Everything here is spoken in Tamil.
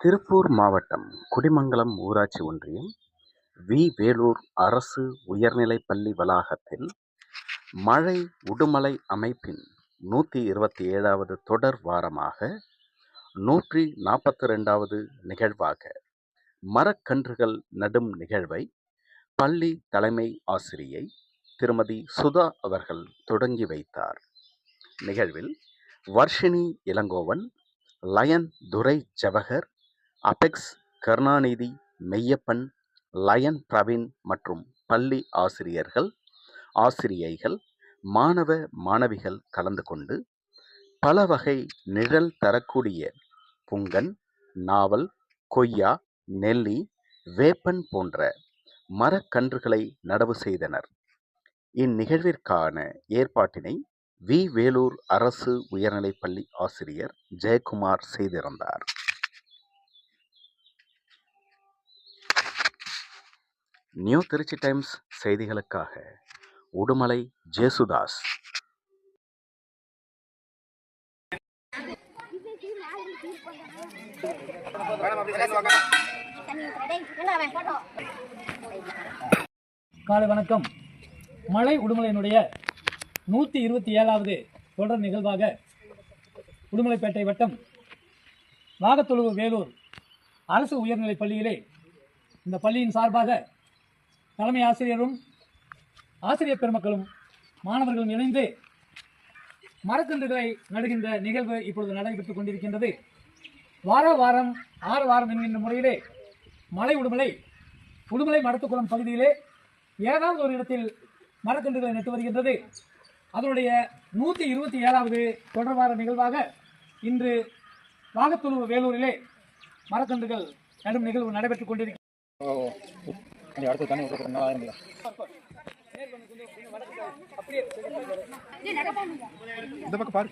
திருப்பூர் மாவட்டம் குடிமங்கலம் ஊராட்சி ஒன்றியம் வி. வேலூர் அரசு உயர்நிலைப்பள்ளி வளாகத்தில் மழை உடுமலை அமைப்பின் 127வது தொடர் வாரமாக 142வது நிகழ்வாக மரக்கன்றுகள் நடும் நிகழ்வை பள்ளி தலைமை ஆசிரியை திருமதி சுதா அவர்கள் தொடங்கி வைத்தார். நிகழ்வில் வர்ஷினி இளங்கோவன், லயன் துரை ஜவஹர், அபெக்ஸ் கருணாநிதி, மெய்யப்பன், லயன் பிரவீன் மற்றும் பள்ளி ஆசிரியர்கள், ஆசிரியைகள், மாணவ மாணவிகள் கலந்து கொண்டு பல வகை நிழல் தரக்கூடிய புங்கன், நாவல், கொய்யா, நெல்லி, வேப்பன் போன்ற மரக்கன்றுகளை நடவு செய்தனர். இந்நிகழ்விற்கான ஏற்பாட்டினை வி. வேலூர் அரசு உயர்நிலைப்பள்ளி ஆசிரியர் ஜெயக்குமார் செய்திருந்தார். நியூ திருச்சி டைம்ஸ் செய்திகளுக்காக உடுமலை ஜேசுதாஸ். காலை வணக்கம். மழை உடுமலையினுடைய 127வது தொடர் நிகழ்வாக உடுமலைப்பேட்டை வட்டம் வாகத்தொழுவு வேலூர் அரசு உயர்நிலைப் பள்ளியிலே இந்த பள்ளியின் சார்பாக தலைமை ஆசிரியரும் ஆசிரியர் பெருமக்களும் மாணவர்களும் இணைந்து மரக்கன்றுகளை நடுகின்ற நிகழ்வு இப்பொழுது நடைபெற்றுக் கொண்டிருக்கின்றது. வாரம் 6 வாரம் என்கின்ற முறையிலே மலை உடுமலை மடத்துக்குளம் பகுதியிலே ஏதாவது ஒரு இடத்தில் மரக்கன்றுகளை நட்டு வருகின்றது. அதனுடைய 127வது தொடர்வார நிகழ்வாக இன்று வாகத்தொழுவு வேலூரிலே மரக்கன்றுகள் நடும் நிகழ்வு நடைபெற்றுக் கொண்டிருக்கிறது. இந்த பக்கம் பாரு.